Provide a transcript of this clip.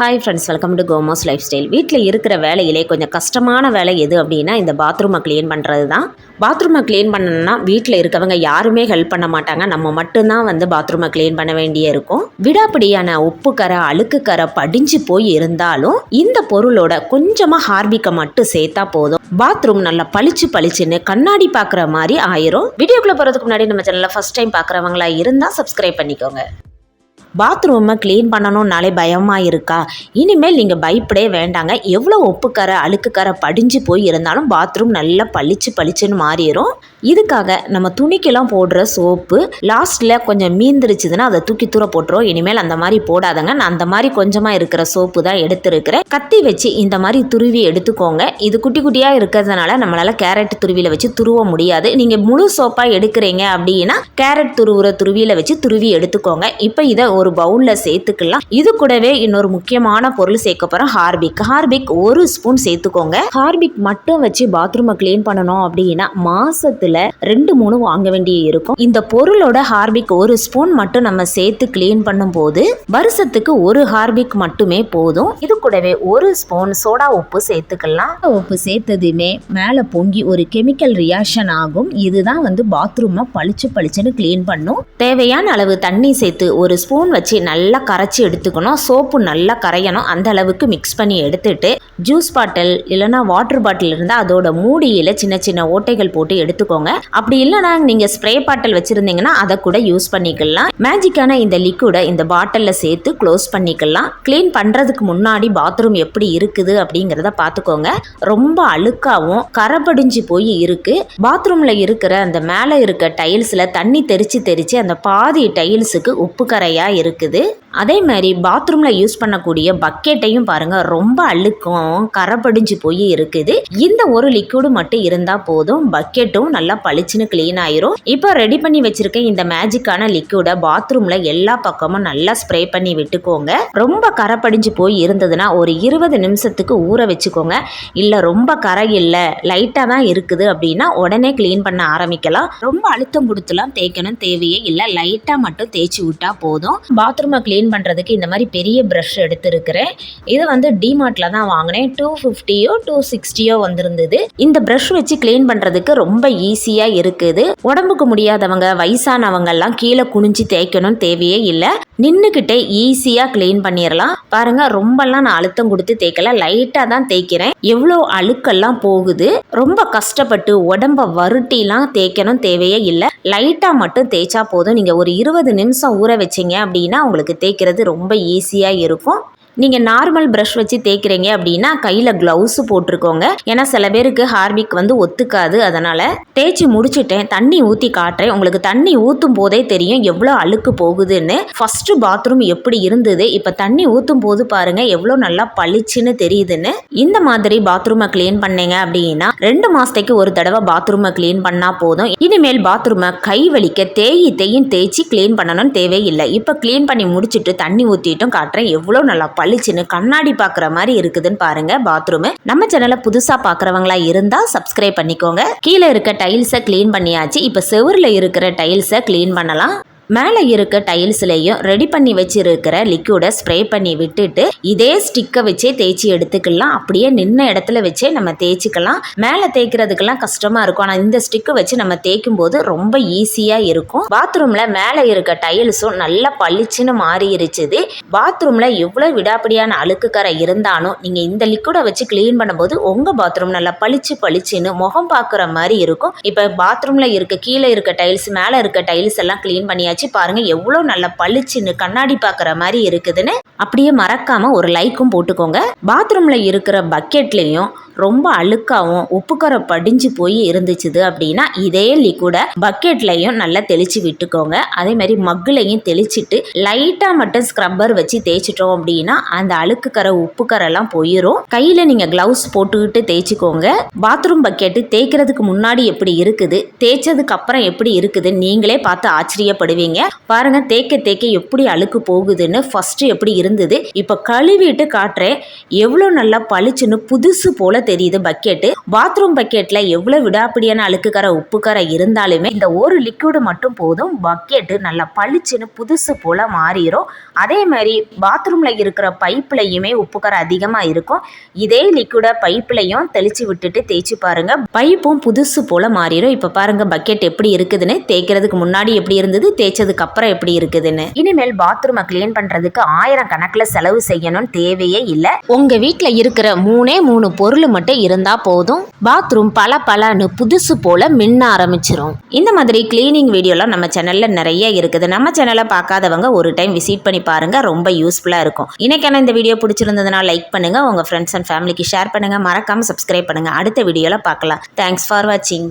Hi friends, welcome to கோமோஸ் lifestyle. வீட்டில் இருக்கிற வேலையிலே கொஞ்சம் கஷ்டமான வேலை எது அப்படின்னா இந்த பாத்ரூமை க்ளீன் பண்ணுறது தான். பாத்ரூமை க்ளீன் பண்ணணும்னா வீட்டில் இருக்கவங்க யாருமே ஹெல்ப் பண்ண மாட்டாங்க. நம்ம மட்டும்தான் பாத்ரூமை க்ளீன் பண்ண வேண்டிய இருக்கும். விடாப்பிடியான உப்பு கரை, அழுக்கு கரை படிஞ்சு போய் இருந்தாலும் இந்த பொருளோட கொஞ்சமாக ஹார்பிக்கை மட்டும் சேர்த்தா போதும், பாத்ரூம் நல்லா பளிச்சுன்னு கண்ணாடி பார்க்குற மாதிரி ஆயிரும். வீடியோக்குள்ளே போகிறதுக்கு முன்னாடி நம்ம சேனலில் ஃபஸ்ட் டைம் பார்க்குறவங்களா இருந்தால் சப்ஸ்கிரைப் பண்ணிக்கோங்க. பாத்ரூமை க்ளீன் பண்ணணும்னாலே பயமாக இருக்கா? இனிமேல் நீங்கள் பயப்படவே வேண்டாங்க. எவ்வளோ உப்புக்கரை, அழுக்குக்கரை படிஞ்சு போய் இருந்தாலும் பாத்ரூம் நல்லா பளிச்சுன்னு மாறிடும். இதுக்காக நம்ம துணிக்கெல்லாம் போடுற சோப்பு லாஸ்ட்டில் கொஞ்சம் மீந்துருச்சுதுன்னா அதை தூக்கி தூர போட்டுரும். இனிமேல் அந்த மாதிரி போடாதங்க. நான் அந்த மாதிரி கொஞ்சமாக இருக்கிற சோப்பு தான் எடுத்துருக்கிறேன். கத்தி வச்சு இந்த மாதிரி துருவி எடுத்துக்கோங்க. இது குட்டி குட்டியாக இருக்கிறதுனால நம்மளால் கேரட் துருவியில் வச்சு துருவ முடியாது. நீங்கள் முழு சோப்பாக எடுக்கிறீங்க அப்படின்னா கேரட் துருவியில் வச்சு துருவி எடுத்துக்கோங்க. இப்போ இதை ஒரு பவுலில் சேர்த்துக்கலாம். இது கூடவே இன்னொரு முக்கியமான பொருள் சேர்க்க போகிறோம், ஹார்பிக் 1 ஸ்பூன் சேர்த்துக்கோங்க. ஹார்பிக் மட்டும் வச்சு பாத்ரூமை க்ளீன் பண்ணணும் அப்படின்னா மாசத்துல 2-3 வாங்க வேண்டிய இருக்கும். இந்த பொருளோட ஹார்பிக் 1 ஸ்பூன் மட்டும் நம்ம சேர்த்து க்ளீன் பண்ணும் போது வருஷத்துக்கு 1 ஹார்பிக் மட்டுமே போதும். இது கூடவே 1 ஸ்பூன் சோடா உப்பு சேர்த்துக்கலாம். உப்பு சேர்த்ததுமே மேலே பொங்கி ஒரு கெமிக்கல் ரியாக்ஷன் ஆகும். இதுதான் பாத்ரூமை பளிச்சுன்னு க்ளீன் பண்ணும். தேவையான அளவு தண்ணி சேர்த்து 1 ஸ்பூன் வச்சு நல்லா கரைச்சி எடுத்துக்கணும். சோப்பு நல்லா கரையணும். அந்த அளவுக்கு மிக்ஸ் பண்ணி எடுத்துட்டு ஜூஸ் பாட்டில் இல்லைனா வாட்டர் பாட்டில் இருந்தால் அதோட மூடியில் சின்ன ஓட்டைகள் போட்டு எடுத்துக்கோங்க. அப்படி இல்லைனா நீங்கள் ஸ்ப்ரே பாட்டில் வச்சுருந்தீங்கன்னா அதை கூட யூஸ் பண்ணிக்கலாம். மேஜிக்கான இந்த லிக்விடை இந்த பாட்டிலில் சேர்த்து க்ளோஸ் பண்ணிக்கலாம். க்ளீன் பண்ணுறதுக்கு முன்னாடி பாத்ரூம் எப்படி இருக்குது அப்படிங்கிறத பார்த்துக்கோங்க. ரொம்ப அழுக்காகவும் கரைபடிஞ்சு போய் இருக்குது. பாத்ரூமில் இருக்கிற அந்த மேலே இருக்க டைல்ஸில் தண்ணி தெரிச்சு அந்த பாதி டைல்ஸுக்கு உப்பு கரையாக இருக்குது. அதே மாதிரி பாத்ரூமில் யூஸ் பண்ணக்கூடிய பக்கெட்டையும் பாருங்கள், ரொம்ப அழுக்கும் கரைபடிஞ்சு போய் இருக்குது. இந்த ஒரு லிக்விடு மட்டும் இருந்தால் போதும், பக்கெட்டும் நல்லா பளிச்சுன்னு க்ளீன் ஆயிரும். இப்போ ரெடி பண்ணி வச்சிருக்க இந்த மேஜிக்கான லிக்விடை பாத்ரூமில் எல்லா பக்கமும் நல்லா ஸ்ப்ரே பண்ணி விட்டுக்கோங்க. ரொம்ப கரைபடிஞ்சு போய் இருந்ததுன்னா ஒரு 20 நிமிஷத்துக்கு ஊற வச்சுக்கோங்க. இல்லை ரொம்ப கரை இல்லை, லைட்டாக தான் இருக்குது அப்படின்னா உடனே க்ளீன் பண்ண ஆரம்பிக்கலாம். ரொம்ப அழுத்தம் கொடுத்துலாம் தேய்க்கணும் தேவையே இல்லை, லைட்டாக மட்டும் தேய்ச்சி விட்டா போதும். பாத்ரூமை க்ளீன் பண்ணுறதுக்கு இந்த மாதிரி பெரிய ப்ரஷ் எடுத்துருக்கிறேன். இது டிமார்ட்டில் தான் வாங்கினேன். 250 260 வந்திருந்தது. இந்த ப்ரஷ் வச்சு க்ளீன் பண்ணுறதுக்கு ரொம்ப ஈஸியாக இருக்குது. உடம்புக்கு முடியாதவங்க, வயசானவங்கெல்லாம் கீழே குனிஞ்சு தேய்க்கணும் தேவையே இல்லை. நின்றுக்கிட்டே ஈஸியாக க்ளீன் பண்ணிடலாம். பாருங்கள், ரொம்பலாம் நான் அழுத்தம் கொடுத்து தேய்க்கல, லைட்டாக தான் தேய்க்கிறேன். எவ்வளோ அழுக்கெல்லாம் போகுது. ரொம்ப கஷ்டப்பட்டு உடம்பை வருட்டிலாம் தேய்க்கணும் தேவையே இல்லை, லைட்டாக மட்டும் தேய்ச்சா போதும். நீங்கள் ஒரு 20 நிமிஷம் ஊற வச்சிங்க அப்படின்னா உங்களுக்கு தேய்க்கிறது ரொம்ப ஈஸியாக இருக்கும். நீங்கள் நார்மல் ப்ரஷ் வச்சு தேய்க்கிறீங்க அப்படின்னா கையில் க்ளவுஸு போட்டிருக்கோங்க. ஏன்னா சில பேருக்கு ஹார்பிக் ஒத்துக்காது. அதனால் தேய்ச்சி முடிச்சுட்டேன், தண்ணி ஊற்றி காட்டுறேன். உங்களுக்கு தண்ணி ஊற்றும் போதே தெரியும் எவ்வளோ அழுக்கு போகுதுன்னு. ஃபஸ்ட்டு பாத்ரூம் எப்படி இருந்தது, இப்போ தண்ணி ஊற்றும் போது பாருங்கள் எவ்வளோ நல்லா பளிச்சுன்னு தெரியுதுன்னு. இந்த மாதிரி பாத்ரூமை க்ளீன் பண்ணீங்க அப்படின்னா 2 மாதத்துக்கு ஒரு தடவை பாத்ரூமை க்ளீன் பண்ணால் போதும். இனிமேல் பாத்ரூமை கை வலிக்க தேய்ச்சி க்ளீன் பண்ணணும்னு தேவையில்லை. இப்போ க்ளீன் பண்ணி முடிச்சுட்டு தண்ணி ஊற்றிட்டும் காட்டுறேன் எவ்வளோ நல்லா பளிச்சுன்னு கண்ணாடி பார்க்குற மாதிரி இருக்குதுன்னு பாருங்க. பாத்ரூம் நம்ம சேனலை புதுசா பார்க்குறவங்களா இருந்தா சப்ஸ்கிரைப் பண்ணிக்கோங்க. கீழே இருக்க டைல்ஸை க்ளீன் பண்ணியாச்சு. இப்போ செவுரில் இருக்கிற டைல்ஸை க்ளீன் பண்ணலாம். மேலே இருக்க டைல்ஸ்லையும் ரெடி பண்ணி வச்சிருக்கிற லிக்விடை ஸ்ப்ரே பண்ணி விட்டுட்டு இதே ஸ்டிக்கை வச்சே தேய்ச்சி எடுத்துக்கலாம். அப்படியே நின்ன இடத்துல வச்சே நம்ம தேய்ச்சிக்கலாம். மேலே தேய்க்கிறதுக்கெல்லாம் கஷ்டமாக இருக்கும், ஆனால் இந்த ஸ்டிக்கை வச்சு நம்ம தேய்க்கும் போது ரொம்ப ஈஸியாக இருக்கும். பாத்ரூமில் மேலே இருக்க டைல்ஸும் நல்லா பளிச்சுன்னு மாறிடுச்சுது. பாத்ரூமில் எவ்வளோ விடாப்பிடியான அழுக்கு கரை இருந்தாலும் நீங்கள் இந்த லிக்விடை வச்சு க்ளீன் பண்ணும்போது உங்கள் பாத்ரூம் நல்லா பளிச்சுன்னு முகம் பார்க்குற மாதிரி இருக்கும். இப்போ பாத்ரூமில் இருக்க கீழே இருக்க டைல்ஸ், மேலே இருக்க டைல்ஸ் எல்லாம் க்ளீன் பண்ணியாச்சு. பாருங்க எவ்வளோ நல்ல பளிச்சுன்னு கண்ணாடி பார்க்குற மாதிரி இருக்குதுன்னு. அப்படியே மறக்காம ஒரு லைக்கும் போட்டுக்கோங்க. பாத்ரூம்ல இருக்கிற பக்கெட்லையும் ரொம்ப அழுக்காவும் உப்புக்கரை படிஞ்சு போய் இருந்துச்சுது அப்படின்னா இதே லிக்விடை பக்கெட்லையும் நல்லா தெளிச்சு விட்டுக்கோங்க. அதே மாதிரி மக்குலையும் தெளிச்சுட்டு லைட்டாக மட்டும் ஸ்க்ரப்பர் வச்சு தேய்ச்சிட்டோம் அப்படின்னா அந்த அழுக்கு கரை உப்பு கரைலாம் போயிடும். கையில் நீங்கள் க்ளவுஸ் போட்டுக்கிட்டு தேய்ச்சிக்கோங்க. பாத்ரூம் பக்கெட்டு தேய்க்கிறதுக்கு முன்னாடி எப்படி இருக்குது, தேய்ச்சதுக்கு அப்புறம் எப்படி இருக்குது நீங்களே பார்த்து ஆச்சரியப்படுவீங்க. தேய்ச்சிருவீங்க. பாருங்க தேய்க்க தேய்க்க எப்படி அழுக்கு போகுதுன்னு. ஃபர்ஸ்ட் எப்படி இருந்தது, இப்போ கழுவிட்டு காட்டுறேன். எவ்வளோ நல்லா பளிச்சுன்னு புதுசு போல தெரியுது பக்கெட்டு. பாத்ரூம் பக்கெட்ல எவ்வளோ விடாப்பிடியான அழுக்குக்கரை உப்புக்கரை இருந்தாலுமே இந்த ஒரு லிக்விடு மட்டும் போதும், பக்கெட்டு நல்லா பளிச்சுன்னு புதுசு போல மாறிடும். அதே மாதிரி பாத்ரூம்ல இருக்கிற பைப்லையுமே உப்புக்கரை அதிகமாக இருக்கும். இதே லிக்விடை பைப்லையும் தெளிச்சு விட்டுட்டு தேய்ச்சி பாருங்க, பைப்பும் புதுசு போல மாறிடும். இப்போ பாருங்க பக்கெட் எப்படி இருக்குதுன்னு, தேய்க்கிறதுக்கு முன்னாடி எப்படி இருந்தது, தேய்ச்சதுக்கு அப்புறம் எப்படி இருக்குதுன்னு. இனிமேல் பாத்ரூமை கிளீன் பண்றதுக்கு 1000 கணக்கில் செலவு செய்யணும்னு தேவையே இல்லை. உங்க வீட்டில் இருக்கிற 3 பொருள் மட்டும் இருந்தா போதும், பாத்ரூம் பல பலன்னு புதுசு போல மின்ன ஆரம்பிச்சிரும். இந்த மாதிரி கிளீனிங் வீடியோலாம் நம்ம சேனல்ல நிறைய இருக்குது. நம்ம சேனலை பார்க்காதவங்க ஒரு டைம் விசிட் பண்ணி பாருங்க, ரொம்ப யூஸ்ஃபுல்லா இருக்கும். இன்னைக்கான இந்த வீடியோ பிடிச்சிருந்ததுன்னா லைக் பண்ணுங்க, உங்க ஃப்ரெண்ட்ஸ் அண்ட் ஃபேமிலிக்கு ஷேர் பண்ணுங்க, மறக்காம சப்ஸ்கிரைப் பண்ணுங்க. அடுத்த வீடியோல பார்க்கலாம். தேங்க்ஸ் ஃபார் வாட்சிங்.